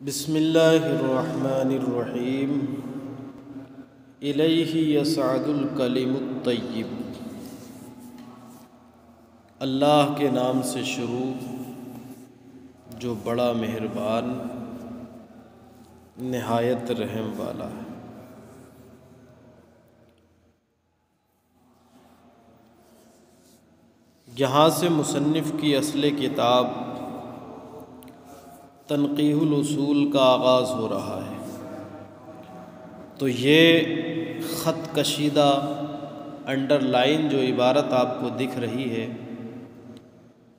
بسم اللہ الرحمن الرحیم الیہ یصعد الکلم الطیب۔ اللہ کے نام سے شروع جو بڑا مہربان نہایت رحم والا ہے۔ یہاں سے مصنف کی اصل کتاب تنقیح الاصول کا آغاز ہو رہا ہے، تو یہ خط کشیدہ انڈر لائن جو عبارت آپ کو دکھ رہی ہے،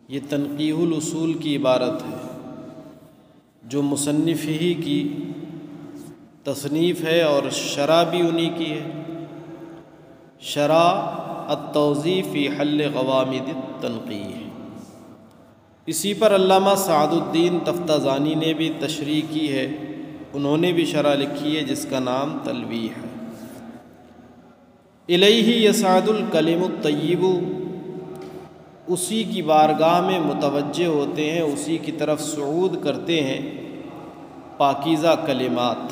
یہ تنقیح الاصول کی عبارت ہے جو مصنف ہی کی تصنیف ہے اور شرح بھی انہی کی ہے۔ شرح التوضیح فی حل غوامض التنقیح، اسی پر علامہ سعد الدین تفتازانی نے بھی تشریح کی ہے، انہوں نے بھی شرح لکھی ہے جس کا نام تلویح ہے۔ الیہ یصعد الکلم الطیب، اسی کی بارگاہ میں متوجہ ہوتے ہیں، اسی کی طرف صعود کرتے ہیں پاکیزہ کلمات۔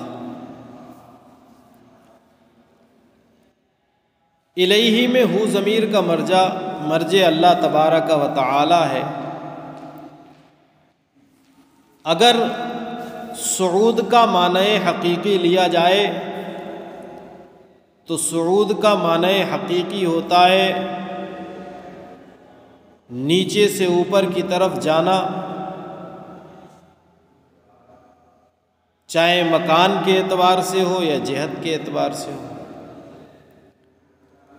الیہ میں ہو ضمیر کا مرجع اللہ تبارک و تعالی ہے۔ اگر صعود کا معنی حقیقی لیا جائے تو صعود کا معنی حقیقی ہوتا ہے نیچے سے اوپر کی طرف جانا، چاہے مکان کے اعتبار سے ہو یا جہت کے اعتبار سے ہو،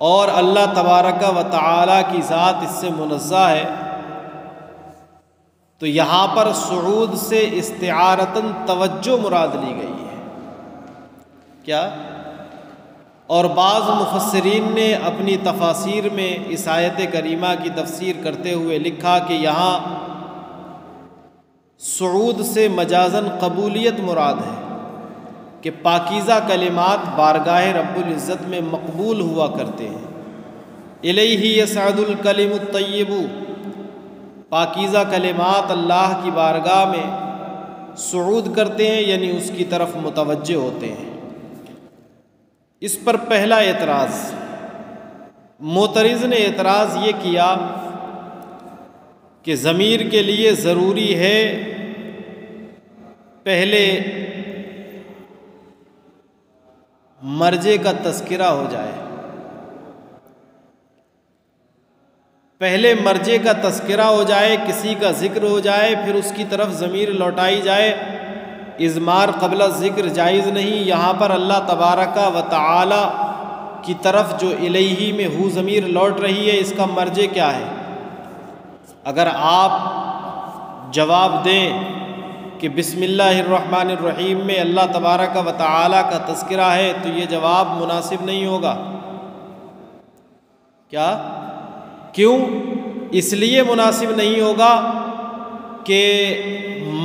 اور اللہ تبارک و تعالی کی ذات اس سے منزہ ہے، تو یہاں پر صعود سے استعارتاً توجہ مراد لی گئی ہے کیا؟ اور بعض مفسرین نے اپنی تفاسیر میں اس آیت کریمہ کی تفسیر کرتے ہوئے لکھا کہ یہاں صعود سے مجازاً قبولیت مراد ہے کہ پاکیزہ کلمات بارگاہ رب العزت میں مقبول ہوا کرتے ہیں۔ الیہ یصعد الکلم الطیب، پاکیزہ کلمات اللہ کی بارگاہ میں صعود کرتے ہیں، یعنی اس کی طرف متوجہ ہوتے ہیں۔ اس پر پہلا اعتراض، معترض نے اعتراض یہ کیا کہ ضمیر کے لیے ضروری ہے پہلے مرجع کا تذکرہ ہو جائے، پہلے مرجع کا تذکرہ ہو جائے، کسی کا ذکر ہو جائے، پھر اس کی طرف ضمیر لوٹائی جائے۔ اضمار قبل ذکر جائز نہیں۔ یہاں پر اللہ تبارک و تعالی کی طرف جو الیہ میں ہو ضمیر لوٹ رہی ہے، اس کا مرجع کیا ہے؟ اگر آپ جواب دیں کہ بسم اللہ الرحمن الرحیم میں اللہ تبارک و تعالی کا تذکرہ ہے، تو یہ جواب مناسب نہیں ہوگا۔ کیا؟ کیوں؟ اس لیے مناسب نہیں ہوگا کہ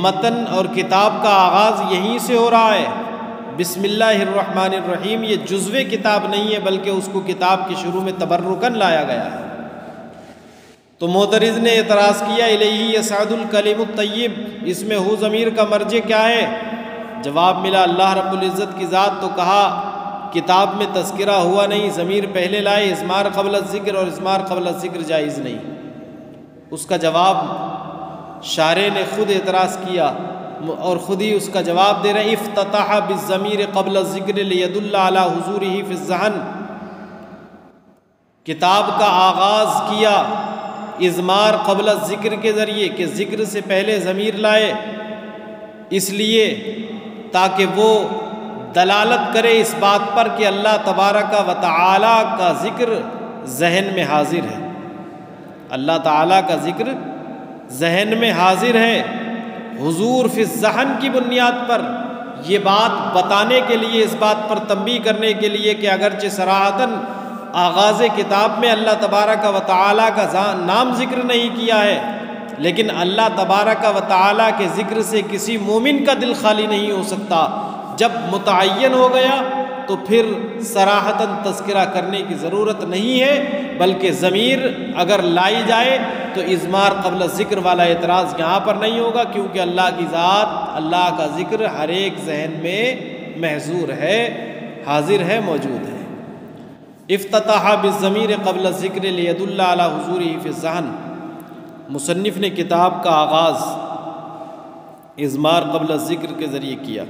متن اور کتاب کا آغاز یہیں سے ہو رہا ہے۔ بسم اللہ الرحمن الرحیم یہ جزو کتاب نہیں ہے، بلکہ اس کو کتاب کے شروع میں تبرکاً لایا گیا ہے۔ تو معترض نے اعتراض کیا الیہ یصعد الکلم الطیب، اس میں ہو ضمیر کا مرجع کیا ہے؟ جواب ملا اللہ رب العزت کی ذات، تو کہا کتاب میں تذکرہ ہوا نہیں، ضمیر پہلے لائے، اضمار قبل الذکر، اور اضمار قبل الذکر جائز نہیں۔ اس کا جواب شارح نے خود اعتراض کیا اور خود ہی اس کا جواب دے رہے، افتتح بالضمیر قبل الذکر لیدل علی حضورہ فی الذہن، کتاب کا آغاز کیا اضمار قبل الذکر کے ذریعے کہ ذکر سے پہلے ضمیر لائے، اس لیے تاکہ وہ دلالت کرے اس بات پر کہ اللہ تبارک و تعالی کا ذکر ذہن میں حاضر ہے، اللہ تعالی کا ذکر ذہن میں حاضر ہے۔ حضور فی الذہن کی بنیاد پر یہ بات بتانے کے لیے، اس بات پر تنبیہ کرنے کے لیے کہ اگرچہ صراحتاً آغاز کتاب میں اللہ تبارک و تعالی کا نام ذکر نہیں کیا ہے، لیکن اللہ تبارک و تعالی کے ذکر سے کسی مومن کا دل خالی نہیں ہو سکتا۔ جب متعین ہو گیا تو پھر صراحتاً تذکرہ کرنے کی ضرورت نہیں ہے، بلکہ ضمیر اگر لائی جائے تو اضمار قبل ذکر والا اعتراض یہاں پر نہیں ہوگا، کیونکہ اللہ کی ذات، اللہ کا ذکر ہر ایک ذہن میں محضور ہے، حاضر ہے، موجود ہے۔ افتتح بالضمیر قبل الذکر لیدل علی حضورہ فی الذہن، مصنف نے کتاب کا آغاز اضمار قبل الذکر کے ذریعے کیا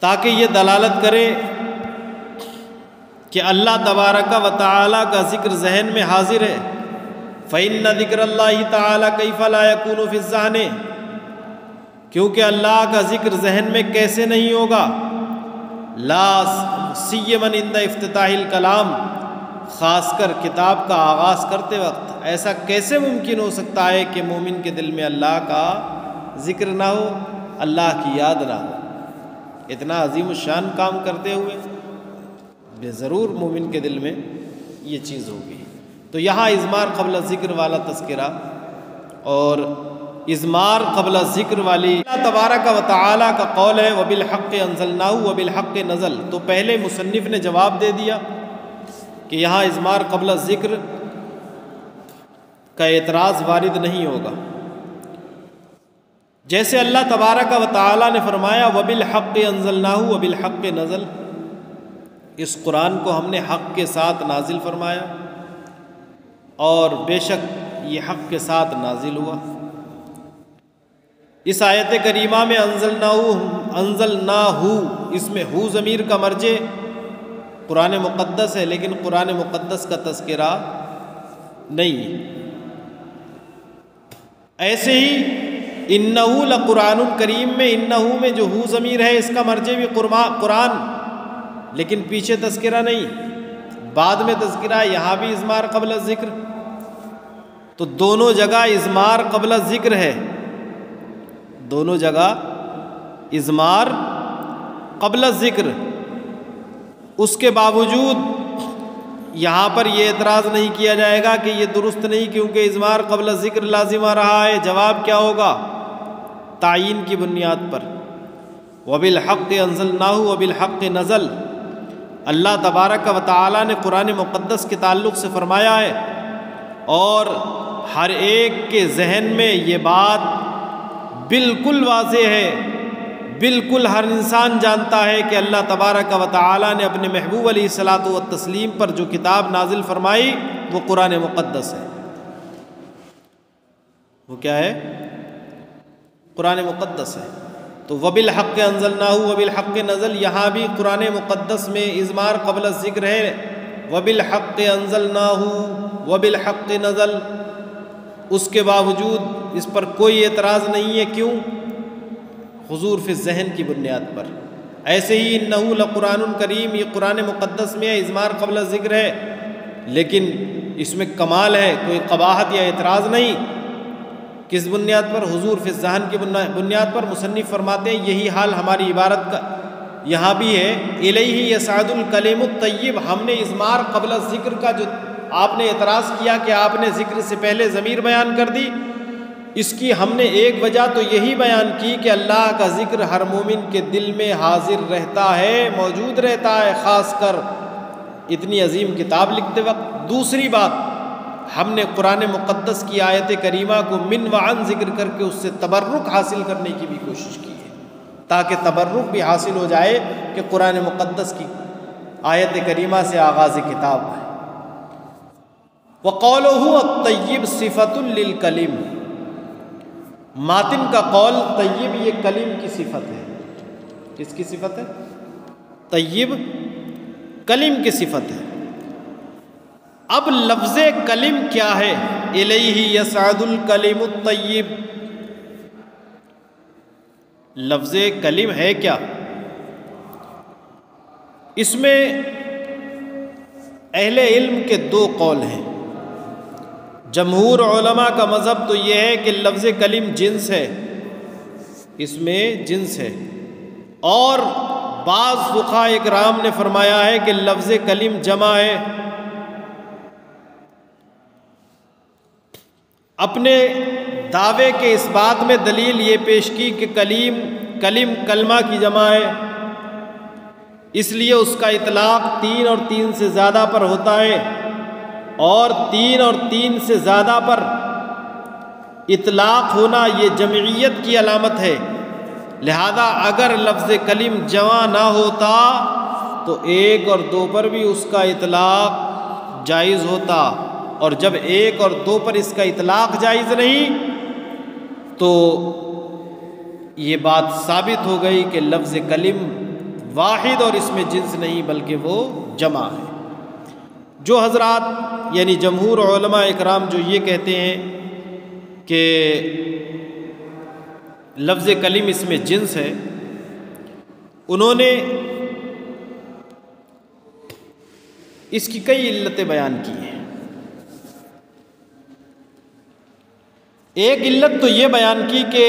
تاکہ یہ دلالت کرے کہ اللہ تبارک و تعالیٰ کا ذکر ذہن میں حاضر ہے۔ فَإِنَّ ذِكْرَ اللَّهِ تَعَالَى كَيْفَ لَا يَكُونُ فِي الذَّهْنِ، کیونکہ اللہ کا ذکر ذہن میں کیسے نہیں ہوگا، لا سیما عند افتتاح الکلام، خاص کر کتاب کا آغاز کرتے وقت ایسا کیسے ممکن ہو سکتا ہے کہ مومن کے دل میں اللہ کا ذکر نہ ہو، اللہ کی یاد نہ ہو؟ اتنا عظیم الشان کام کرتے ہوئے بے ضرور مومن کے دل میں یہ چیز ہوگی۔ تو یہاں اضمار قبل ذکر والا تذکرہ اور اضمار قبل ذکر والی اللہ تبارک و تعالیٰ کا قول ہے وَبِالْحَقِّ أَنزَلْنَاهُ وَبِالْحَقِّ نَزَلَ، تو پہلے مصنف نے جواب دے دیا کہ یہاں اضمار قبل ذکر کا اعتراض وارد نہیں ہوگا۔ جیسے اللہ تبارک و تعالیٰ نے فرمایا وَبِالْحَقِّ أَنزَلْنَاهُ وَبِالْحَقِّ نَزَلَ، اس قرآن کو ہم نے حق کے ساتھ نازل فرمایا اور بے شک یہ حق کے ساتھ نازل ہوا۔ اس آیت کریمہ میں انزلناہ، اس میں ہو ضمیر کا مرجع قرآن مقدس ہے، لیکن قرآن مقدس کا تذکرہ نہیں۔ ایسے ہی انہ لقرآن کریم میں انہ میں جو ہو ضمیر ہے اس کا مرجع بھی قرآن، لیکن پیچھے تذکرہ نہیں، بعد میں تذکرہ، یہاں بھی اضمار قبل ذکر، تو دونوں جگہ اضمار قبل ذکر ہے، دونوں جگہ اضمار قبل ذکر۔ اس کے باوجود یہاں پر یہ اعتراض نہیں کیا جائے گا کہ یہ درست نہیں کیونکہ اضمار قبل ذکر لازم آ رہا ہے۔ جواب کیا ہوگا؟ تعیین کی بنیاد پر وَبِالْحَقِّ أَنزَلْنَاهُ وَبِالْحَقِّ نَزَلَ، اللہ تبارک و تعالیٰ نے قرآن مقدس کے تعلق سے فرمایا ہے اور ہر ایک کے ذہن میں یہ بات بالکل واضح ہے، بالکل ہر انسان جانتا ہے کہ اللہ تبارک و تعالیٰ نے اپنے محبوب علیہ الصلاۃ والتسلیم پر جو کتاب نازل فرمائی وہ قرآن مقدس ہے۔ وہ کیا ہے؟ قرآن مقدس ہے۔ تو وَبِالْحَقِّ أَنزَلْنَاهُ وَبِالْحَقِّ نَزَلَ، یہاں بھی قرآن مقدس میں اضمار قبل ذکر ہے، وَبِالْحَقِّ أَنزَلْنَاهُ وَبِالْحَقِّ نَزَلَ، اس کے باوجود اس پر کوئی اعتراض نہیں ہے۔ کیوں؟ حضور فی الذہن کی بنیاد پر۔ ایسے ہی انہ لقرآن کریم، یہ قرآن مقدس میں اضمار قبل ذکر ہے، لیکن اس میں کمال ہے، کوئی قباحت یا اعتراض نہیں۔ کس بنیاد پر؟ حضور فی الذہن کی بنیاد پر۔ مصنف فرماتے ہیں یہی حال ہماری عبارت کا یہاں بھی ہے، الیہ یصعد الکلم الطیب، ہم نے اضمار قبل ذکر کا جو آپ نے اعتراض کیا کہ آپ نے ذکر سے پہلے ضمیر بیان کر دی، اس کی ہم نے ایک وجہ تو یہی بیان کی کہ اللہ کا ذکر ہر مومن کے دل میں حاضر رہتا ہے، موجود رہتا ہے، خاص کر اتنی عظیم کتاب لکھتے وقت۔ دوسری بات، ہم نے قرآن مقدس کی آیت کریمہ کو من وعن ذکر کر کے اس سے تبرک حاصل کرنے کی بھی کوشش کی ہے، تاکہ تبرک بھی حاصل ہو جائے کہ قرآن مقدس کی آیت کریمہ سے آغاز کتاب ہے۔ وَقَوْلُهُ الطَّيِّبُ صِفَةٌ لِلْكَلِمِ، ماتن کا قول طیب یہ کلیم کی صفت ہے۔ کس کی صفت ہے؟ طیب کلیم کی صفت ہے۔ اب لفظ کلم کیا ہے؟ الیہ یصعد الکلم الطیب، لفظ کلم ہے کیا؟ اس میں اہل علم کے دو قول ہیں۔ جمہور علماء کا مذہب تو یہ ہے کہ لفظ کلم جنس ہے، اس میں جنس ہے، اور بعض فقہاء اکرام نے فرمایا ہے کہ لفظ کلم جمع ہے۔ اپنے دعوے کے اس بات میں دلیل یہ پیش کی کہ کلم کلمہ کی جمع ہے، اس لیے اس کا اطلاق 3 اور 3 سے زیادہ پر ہوتا ہے، اور 3 اور 3 سے زیادہ پر اطلاق ہونا یہ جمعیت کی علامت ہے۔ لہذا اگر لفظ کلم جمع نہ ہوتا تو 1 اور 2 پر بھی اس کا اطلاق جائز ہوتا، اور جب 1 اور 2 پر اس کا اطلاق جائز نہیں تو یہ بات ثابت ہو گئی کہ لفظ کلم واحد اور اس میں جنس نہیں بلکہ وہ جمع ہے۔ جو حضرات یعنی جمہور علماء اکرام جو یہ کہتے ہیں کہ لفظ کلم اس میں جنس ہے، انہوں نے اس کی کئی علتیں بیان کی ہیں۔ ایک علت تو یہ بیان کی کہ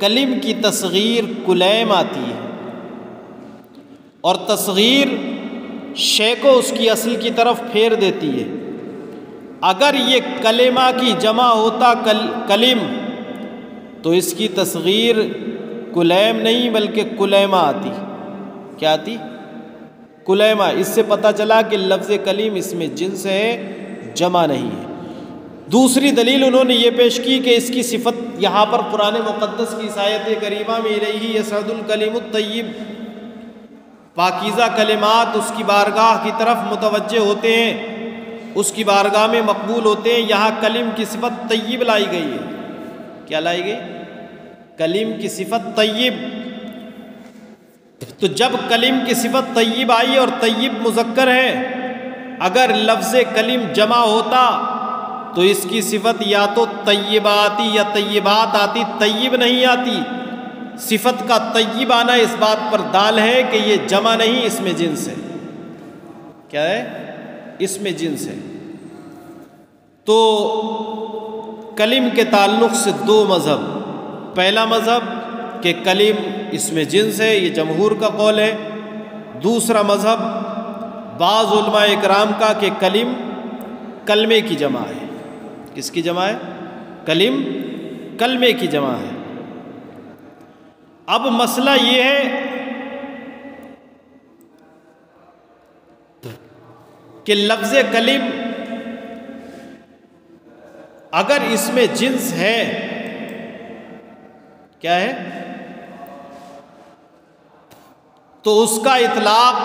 کلم کی تصغیر کلیم آتی ہے، اور تصغیر شے کو اس کی اصل کی طرف پھیر دیتی ہے۔ اگر یہ کلمہ کی جمع ہوتا کلم تو اس کی تصغیر کلیم نہیں بلکہ کلیمہ آتی۔ کیا آتی؟ کلیمہ۔ اس سے پتہ چلا کہ لفظ کلیم اس میں جنس ہے، جمع نہیں ہے۔ دوسری دلیل انہوں نے یہ پیش کی کہ اس کی صفت یہاں پر قرآن مقدس کی آیت کریمہ میں الیہ یصعد الکلم الطیب، پاکیزہ کلمات اس کی بارگاہ کی طرف متوجہ ہوتے ہیں، اس کی بارگاہ میں مقبول ہوتے ہیں۔ یہاں کلم کی صفت طیب لائی گئی ہے۔ کیا لائی گئی؟ کلم کی صفت طیب۔ تو جب کلم کی صفت طیب آئی اور طیب مذکر ہے، اگر لفظ کلم جمع ہوتا تو اس کی صفت یا تو طیب آتی یا طیبات آتی، طیب نہیں آتی۔ صفت کا طیب آنا اس بات پر دال ہے کہ یہ جمع نہیں، اس میں جنس ہے۔ کیا ہے؟ اس میں جنس ہے۔ تو کلم کے تعلق سے 2 مذہب۔ پہلا مذہب کہ کلم اس میں جنس ہے، یہ جمہور کا قول ہے۔ دوسرا مذہب بعض علماء اکرام کا کہ کلم کلمے کی جمع ہے۔ کس کی جمع ہے؟ کلم کلمے کی جمع ہے۔ اب مسئلہ یہ ہے کہ لفظ کلم اگر اس میں جنس ہے، کیا ہے؟ تو اس کا اطلاق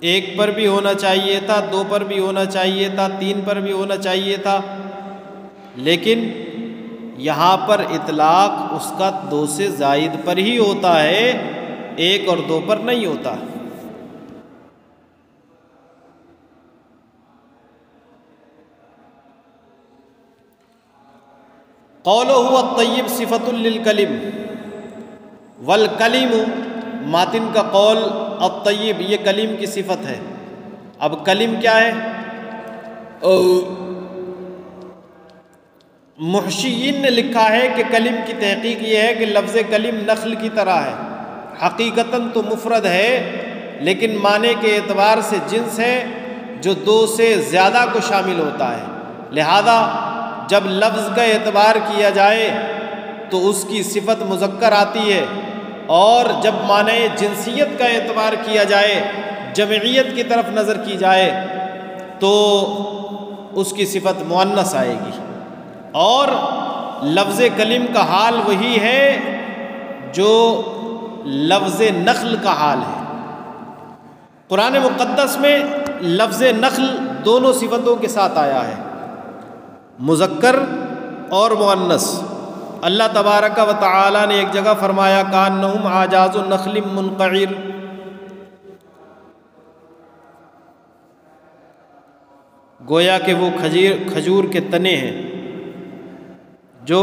1 پر بھی ہونا چاہیے تھا، 2 پر بھی ہونا چاہیے تھا، 3 پر بھی ہونا چاہیے تھا، لیکن یہاں پر اطلاق اس کا 2 سے زائد پر ہی ہوتا ہے، 1 اور 2 پر نہیں ہوتا۔ قولہ الطیب صفت للکلم والکلم، ماتن کا قول الطیب یہ کلم کی صفت ہے۔ اب کلم کیا ہے؟ محشیین نے لکھا ہے کہ کلم کی تحقیق یہ ہے کہ لفظ کلم نخل کی طرح ہے، حقیقتاً تو مفرد ہے لیکن معنی کے اعتبار سے جنس ہے جو 2 سے زیادہ کو شامل ہوتا ہے۔ لہذا جب لفظ کا اعتبار کیا جائے تو اس کی صفت مذکر آتی ہے، اور جب معنی جنسیت کا اعتبار کیا جائے، جمعیت کی طرف نظر کی جائے تو اس کی صفت مؤنث آئے گی۔ اور لفظ کلم کا حال وہی ہے جو لفظ نخل کا حال ہے۔ قرآن مقدس میں لفظ نخل دونوں صفتوں کے ساتھ آیا ہے، مذکر اور مؤنث۔ اللہ تبارک و تعالی نے ایک جگہ فرمایا کأنہم اعجاز نخل منقعر، گویا کہ وہ کھجور کے تنے ہیں جو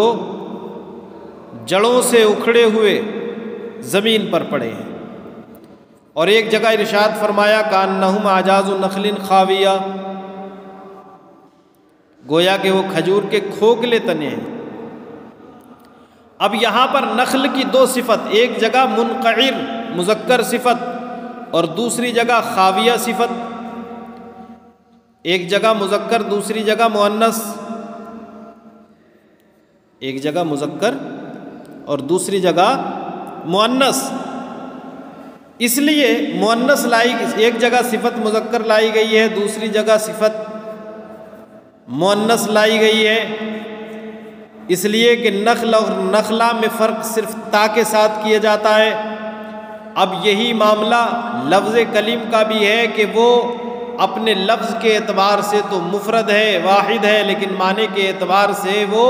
جڑوں سے اکھڑے ہوئے زمین پر پڑے ہیں۔ اور ایک جگہ ارشاد فرمایا کأنہم اعجاز نخل خاویہ، گویا کہ وہ کھجور کے کھوکھلے تنے ہیں۔ اب یہاں پر نخل کی 2 صفت، ایک جگہ منقعر مذکر صفت اور دوسری جگہ خاویہ صفت، ایک جگہ مذکر دوسری جگہ مؤنث، ایک جگہ مذکر اور دوسری جگہ مؤنث، اس لیے مؤنث لائی، ایک جگہ صفت مذکر لائی گئی ہے، دوسری جگہ صفت مؤنث لائی گئی ہے، اس لیے کہ نخل اور نخلا میں فرق صرف تا کے ساتھ کیا جاتا ہے۔ اب یہی معاملہ لفظ کلیم کا بھی ہے کہ وہ اپنے لفظ کے اعتبار سے تو مفرد ہے، واحد ہے، لیکن معنی کے اعتبار سے وہ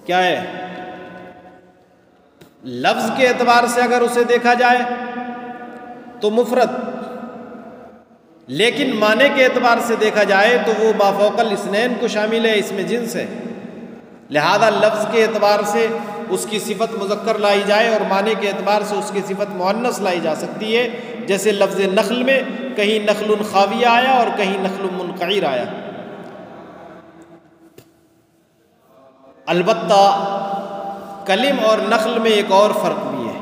کیا ہے؟ لفظ کے اعتبار سے اگر اسے دیکھا جائے تو مفرد، لیکن معنی کے اعتبار سے دیکھا جائے تو وہ ما فوق الاثنین کو شامل ہے، اس میں جنس ہے، لہذا لفظ کے اعتبار سے اس کی صفت مذکر لائی جائے اور معنی کے اعتبار سے اس کی صفت مؤنث لائی جا سکتی ہے، جیسے لفظ نخل میں کہیں نخل خاویہ آیا اور کہیں نخل منقعر آیا۔ البتہ کلم اور نخل میں ایک اور فرق بھی ہے۔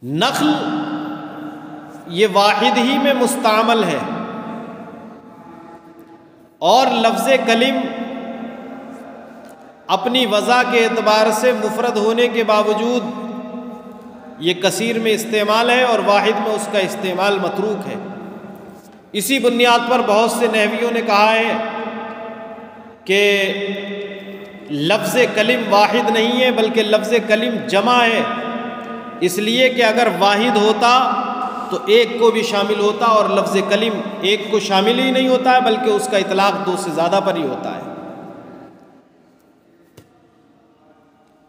نخل یہ واحد ہی میں مستعمل ہے، اور لفظ کلم اپنی وضع کے اعتبار سے مفرد ہونے کے باوجود یہ کثیر میں استعمال ہے اور واحد میں اس کا استعمال متروک ہے۔ اسی بنیاد پر بہت سے نحویوں نے کہا ہے کہ لفظ کلم واحد نہیں ہے بلکہ لفظ کلم جمع ہے، اس لیے کہ اگر واحد ہوتا تو ایک کو بھی شامل ہوتا، اور لفظ کلم ایک کو شامل ہی نہیں ہوتا ہے بلکہ اس کا اطلاق دو سے زیادہ پر ہی ہوتا ہے۔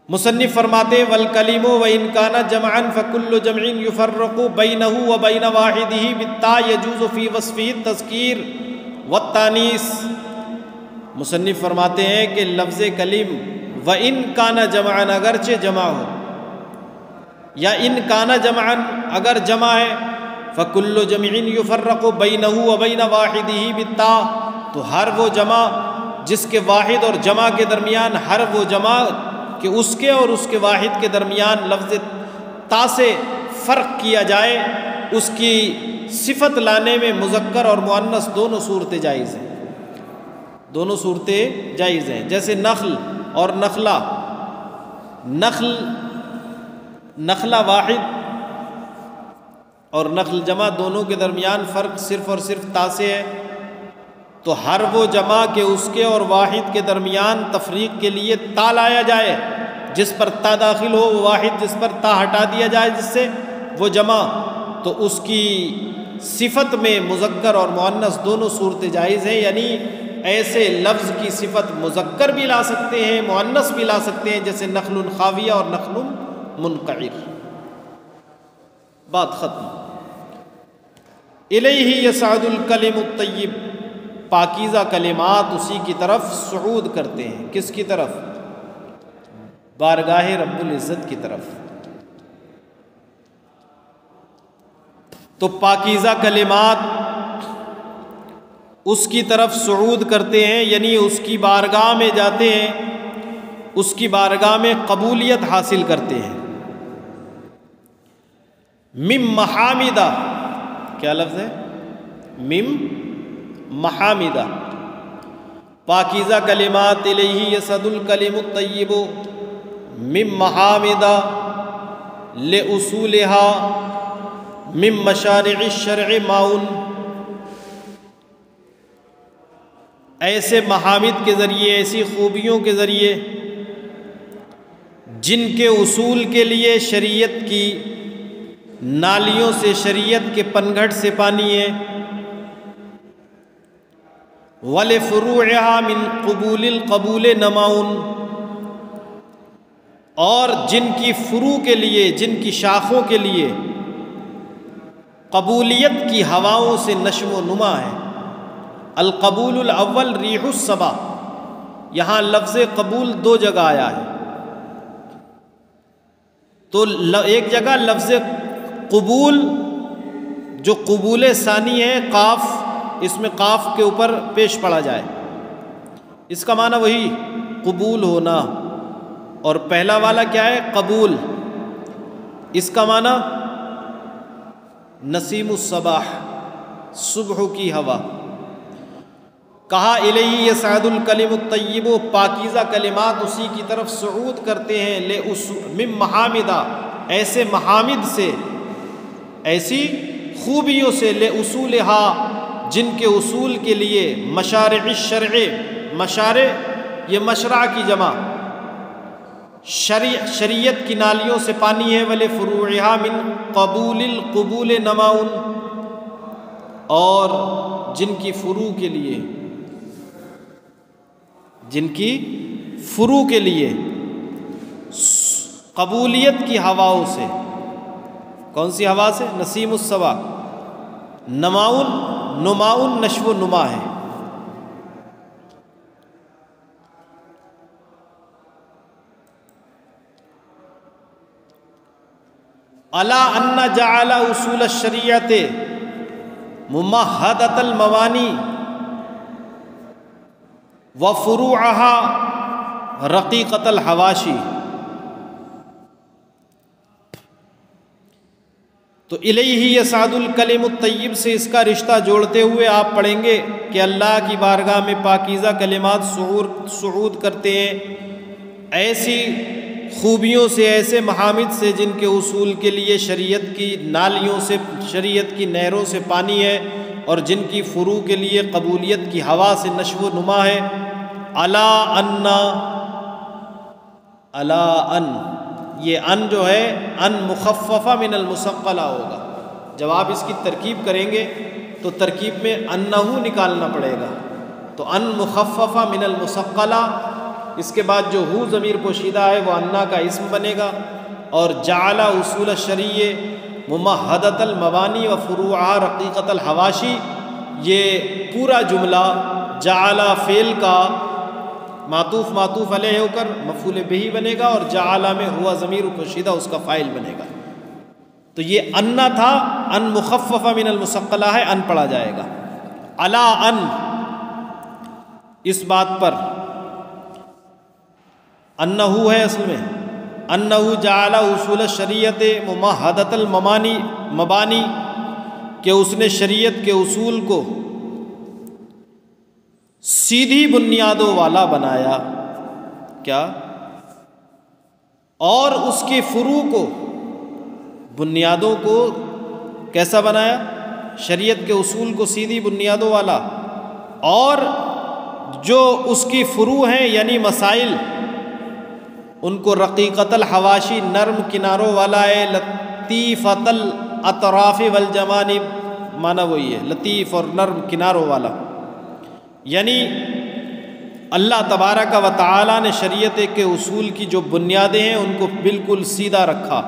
مصنف فرماتے ہیں والکلم وإن كان جمعا فكل جمع يفرق بينه وبين واحده بالتاء يجوز في وصفه التذکیر والتانیث۔ مصنف فرماتے ہیں کہ لفظ کلم وإن كان جمعا اگرچہ جمع ہو، یا ان كان جمعا اگر جمع ہے، فكل جمع يفرق بينه وبين واحده بالتاء، تو ہر وہ جمع جس کے واحد اور جمع کے درمیان، ہر وہ جمع کہ اس کے اور اس کے واحد کے درمیان لفظ تا سے فرق کیا جائے، اس کی صفت لانے میں مذکر اور مؤنث دونوں صورتیں جائز ہیں، دونوں صورتیں جائز ہیں۔ جیسے نخل اور نخلا، نخل نخلا واحد اور نخل جمع دونوں کے درمیان فرق صرف اور صرف تا سے ہے، تو ہر وہ جمع کہ اس کے اور واحد کے درمیان تفریق کے لیے تا لایا جائے، جس پر تا داخل ہو وہ واحد، جس پر تا ہٹا دیا جائے جس سے وہ جمع، تو اس کی صفت میں مذکر اور مؤنث دونوں صورتیں جائز ہیں۔ یعنی ایسے لفظ کی صفت مذکر بھی لا سکتے ہیں، مؤنث بھی لا سکتے ہیں، جیسے نخل خاویہ اور نخل منقعر۔ بات ختم۔ الیہ یصعد الکلم الطیب، پاکیزہ کلمات اسی کی طرف صعود کرتے ہیں، کس کی طرف؟ بارگاہ رب العزت کی طرف۔ تو پاکیزہ کلمات اس کی طرف صعود کرتے ہیں، یعنی اس کی بارگاہ میں جاتے ہیں، اس کی بارگاہ میں قبولیت حاصل کرتے ہیں۔ مم محامدہ، کیا لفظ ہے؟ مم محامدہ، پاکیزہ کلمات الیہ یصعد الکلم الطیب من محامدہ لأصولها من مشارع الشرع معون، ایسے محامد کے ذریعے، ایسی خوبیوں کے ذریعے جن کے اصول کے لیے شریعت کی نالیوں سے، شریعت کے پنگھٹ سے پانی ہے، وَلِفُرُوعِهَا مِن قبول القبول نماؤن، اور جن کی فروع کے لیے، جن کی شاخوں کے لیے قبولیت کی ہواؤں سے نشو و نما ہے۔ القبول الاول ریح الصبا، یہاں لفظ قبول دو جگہ آیا ہے، تو ایک جگہ لفظ قبول جو قبول ثانی ہے، قاف، اس میں قاف کے اوپر پیش پڑا جائے، اس کا معنی وہی قبول ہونا، اور پہلا والا کیا ہے؟ قبول، اس کا معنی نسیم الصباح، صبح کی ہوا۔ کہا الیہ یصعد الکلم الطیب، پاکیزہ کلمات اسی کی طرف صعود کرتے ہیں، من محامدہ، ایسے محامد سے، ایسی خوبیوں سے، لأصولہا، جن کے اصول کے لیے، مشارع الشرع، مشارع یہ مشرع کی جمع، شریعت کی نالیوں سے پانی ہے، ولفروعہا من قبول القبول نماء، اور جن کی فروع کے لیے، جن کی فروع کے لیے قبولیت کی ہواؤں سے، کون سی ہوا سے؟ نسیم الصبا، نماؤن نشو و نما ہے۔ الا ان جعل اصول الشریعت ممہدۃ المبانی وفروعها رقیقۃ الحواشی۔ تو الیہ یصعد الکلم الطیب سے اس کا رشتہ جوڑتے ہوئے آپ پڑھیں گے کہ اللہ کی بارگاہ میں پاکیزہ کلمات صعود کرتے ہیں ایسی خوبیوں سے، ایسے محامد سے، جن کے اصول کے لیے شریعت کی نالیوں سے، شریعت کی نہروں سے پانی ہے، اور جن کی فروع کے لیے قبولیت کی ہوا سے نشو و نما ہے۔ الا ان، یہ ان جو ہے ان مخففہ من المثقلہ ہوگا، جب آپ اس کی ترکیب کریں گے تو ترکیب میں انہو نکالنا پڑے گا، تو ان مخففہ من المثقلہ، اس کے بعد جو ہو ضمیر پوشیدہ ہے وہ انا کا اسم بنے گا، اور جعل اصول الشریع ممہدۃ المبانی و فروعها رقیقۃ الحواشی، یہ پورا جملہ جعل فعل کا معطوف علیہ ہو کر مفعول بہ بنے گا، اور جعل میں ہوا ضمیر پوشیدہ اس کا فاعل بنے گا۔ تو یہ انا تھا، ان مخففہ من المثقلہ ہے، ان پڑھا جائے گا۔ الا ان، اس بات پر، انہو ہے اصل میں، انہو جعل اصول الشریعت ممہدۃ المبانی، کہ اس نے شریعت کے اصول کو سیدھی بنیادوں والا بنایا، کیا؟ اور اس کے فروع کو، بنیادوں کو کیسا بنایا؟ شریعت کے اصول کو سیدھی بنیادوں والا، اور جو اس کی فروع ہیں یعنی مسائل، ان کو رقیقۃ الحواشی، نرم کناروں والا ہے، لطیفۃ الاطراف والجوانب، معنی وہی ہے، لطیف اور نرم کناروں والا، یعنی اللہ تبارک و تعالی نے شریعت کے اصول کی جو بنیادیں ہیں ان کو بالکل سیدھا رکھا،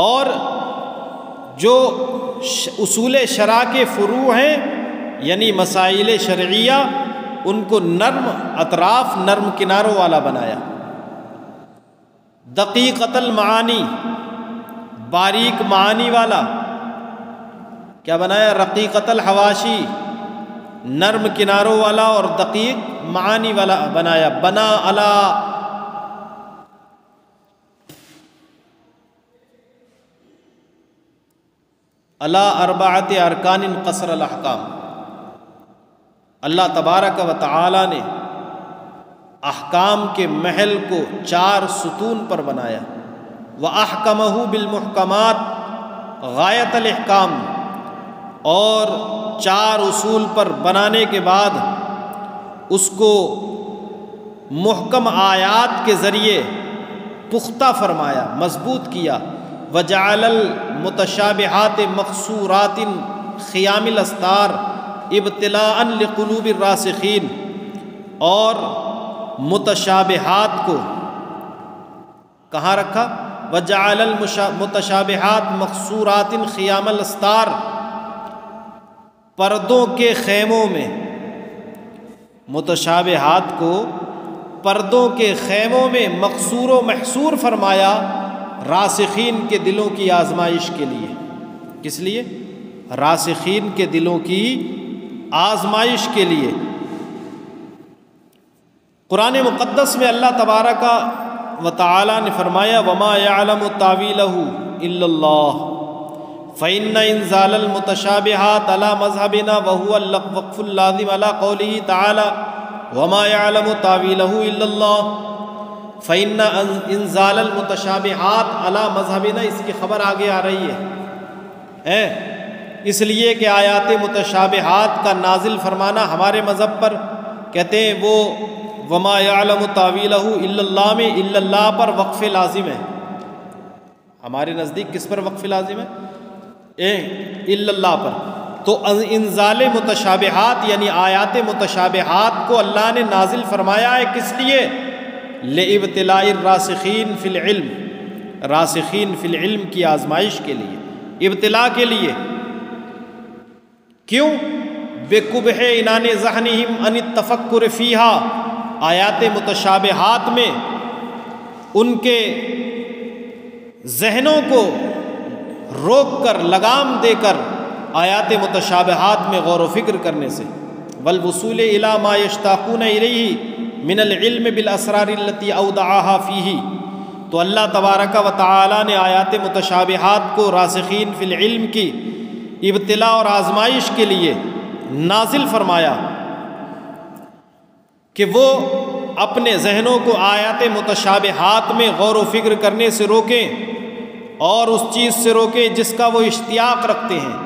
اور جو اصول شرع کے فروع ہیں یعنی مسائل شرعیہ، ان کو نرم اطراف، نرم کناروں والا بنایا۔ دقیقۃ المعانی، باریک معانی والا، کیا بنایا؟ رقیقۃ الحواشی، نرم کناروں والا اور دقیق معانی والا بنایا۔ بنا علی اربعۃ ارکان قصر الاحکام، اللہ تبارک و تعالی نے احکام کے محل کو 4 ستون پر بنایا۔ وَأَحْكَمَهُ بِالْمُحْكَمَاتِ غایت الاحکام، اور 4 اصول پر بنانے کے بعد اس کو محکم آیات کے ذریعے پختہ فرمایا، مضبوط کیا۔ وَجَعَلَ الْمُتَشَابِهَاتِ مَقْصُورَاتٍ خِيَامِ الْأَسْطَارِ ابتلاءً لِقُلُوبِ الرَّاسِخِينَ، اور متشابہات کو کہاں رکھا؟ وَجَعَلَ الْمُتَشَابِهَاتِ مَقْصُورَاتٍ خِيَامَ الْأَسْطَارِ، پردوں کے خیموں میں، متشابہات کو پردوں کے خیموں میں مقصور و محصور فرمایا، راسخین کے دلوں کی آزمائش کے لیے۔ کس لیے؟ راسخین کے دلوں کی آزمائش کے لیے۔ قرآن مقدس میں اللہ تبارک و تعالی نے فرمایا وَمَا يَعْلَمُ تَأْوِيلَهُ إِلَّا اللَّهُ فإن إنزال المتشابهات على مذهبنا وهو الوقف اللازم على قوله تعالى وما يعلم تاويله إلا الله فإن إنزال المتشابهات على مذهبنا، اس کی خبر آگے آ رہی ہے، اس لیے کہ آیات متشابہات کا نازل فرمانا ہمارے مذہب پر، کہتے ہیں وہ وما يعلم تاویلہ الا اللہ میں الا اللہ پر وقف لازم ہے۔ ہمارے نزدیک کس پر وقف لازم ہے؟ الا اللہ پر۔ تو انزال متشابہات یعنی آیات متشابہات کو اللہ نے نازل فرمایا ہے کس لیے؟ لابتلاء الراسخین فی العلم، راسخین فی العلم کی آزمائش کے لیے، ابتلاء کے لیے۔ کیوں؟ بقبح عنان ذہنہم عن التفکر فیہا، آیات متشابہات میں ان کے ذہنوں کو روک کر، لگام دے کر آیات متشابہات میں غور و فکر کرنے سے، والوصول الی ما یشتاقون الیہ من العلم بالاسرار التي اودعها فیہ، تو اللہ تبارک و تعالی نے آیات متشابہات کو راسخین فی العلم کی ابتلاء اور آزمائش کے لیے نازل فرمایا کہ وہ اپنے ذہنوں کو آیات متشابہات میں غور و فکر کرنے سے روکیں اور اس چیز سے روکیں جس کا وہ اشتیاق رکھتے ہیں،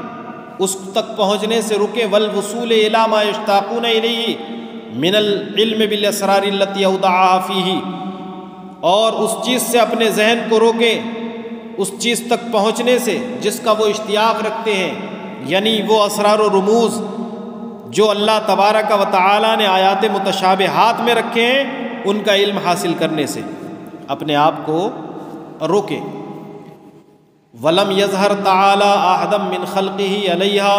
اس تک پہنچنے سے رکیں، والوصول الی ما یشتاقون الیہ من العلم بالاسرار التي اودعها فیہ، اور اس چیز سے اپنے ذہن کو روکیں، اس چیز تک پہنچنے سے جس کا وہ اشتیاق رکھتے ہیں، یعنی وہ اسرار و رموز جو اللہ تبارک و تعالی نے آیات متشابہات میں رکھے ہیں، ان کا علم حاصل کرنے سے اپنے آپ کو روکیں۔ وَلَمْ يَظْهَرْ تَعَالَى أَحَدًا مِّنْ خَلْقِهِ عَلَيْهَا،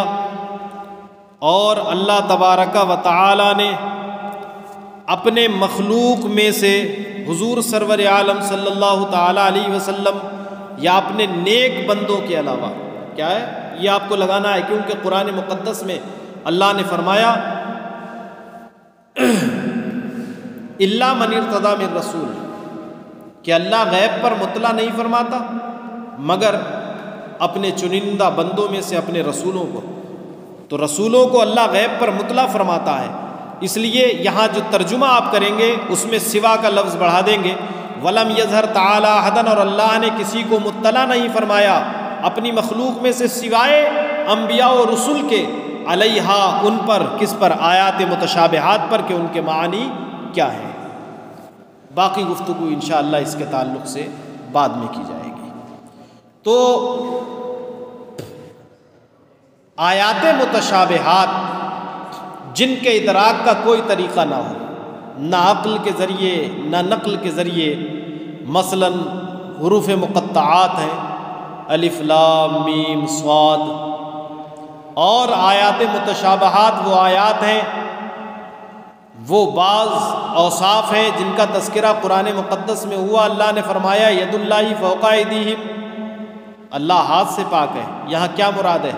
اور اللہ تبارک و تعالی نے اپنے مخلوق میں سے حضور سرور عالم صلی اللہ تعالی علیہ وسلم یا اپنے نیک بندوں کے علاوہ، کیا ہے یہ آپ کو لگانا ہے، کیونکہ قرآن مقدس میں اللہ نے فرمایا الا من ارتضی من رسول، کہ اللہ غیب پر مطلع نہیں فرماتا مگر اپنے چنندہ بندوں میں سے اپنے رسولوں کو، تو رسولوں کو اللہ غیب پر مطلع فرماتا ہے، اس لیے یہاں جو ترجمہ آپ کریں گے اس میں سوا کا لفظ بڑھا دیں گے، وَلَمْ يَظْهَرْ تَعَالَىٰ أَحَدًا، اور اللہ نے کسی کو مطلع نہیں فرمایا اپنی مخلوق میں سے سوائے انبیاء و رسول کے، علیہا ان پر، کس پر؟ آیات متشابہات پر، کہ ان کے معنی کیا ہیں۔ باقی گفتگو انشاءاللہ اس کے تعلق سے بعد میں کی جائے گی۔ تو آیات متشابہات جن کے ادراک کا کوئی طریقہ نہ ہو، نہ عقل کے ذریعے نہ نقل کے ذریعے، مثلا حروف مقطعات ہیں، الف لام میم صاد، اور آیات متشابہات وہ آیات ہیں، وہ بعض اوصاف ہیں جن کا تذکرہ قرآن مقدس میں ہوا۔ اللہ نے فرمایا ید اللہ فوق ایدیہم، اللہ ہاتھ سے پاک ہے، یہاں کیا مراد ہے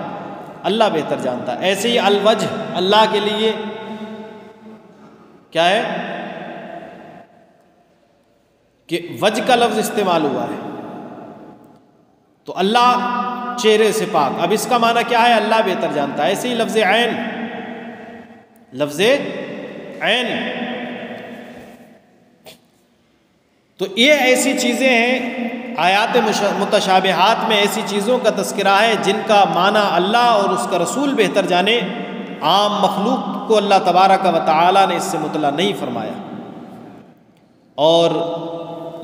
اللہ بہتر جانتا ہے۔ ایسے ہی الوجہ، اللہ کے لیے کیا ہے کہ وجہ کا لفظ استعمال ہوا ہے، تو اللہ چہرے سے پاک، اب اس کا معنی کیا ہے اللہ بہتر جانتا ہے۔ ایسے ہی لفظ عین، لفظ عین، تو یہ ایسی چیزیں ہیں، آیات متشابہات میں ایسی چیزوں کا تذکرہ ہے جن کا معنی اللہ اور اس کا رسول بہتر جانے، عام مخلوق کو اللہ تبارک و تعالی نے اس سے مطلع نہیں فرمایا۔ اور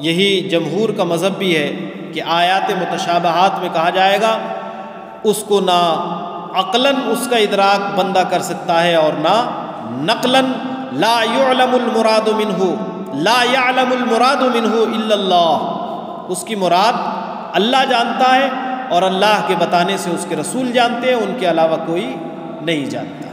یہی جمہور کا مذہب بھی ہے کہ آیات متشابہات میں کہا جائے گا اس کو نہ عقلاً اس کا ادراک بندہ کر سکتا ہے اور نہ نقلاً، لا يعلم المراد منہ، لا يعلم المراد منہ الا اللہ، اس کی مراد اللہ جانتا ہے اور اللہ کے بتانے سے اس کے رسول جانتے ہیں، ان کے علاوہ کوئی نہیں جانتا۔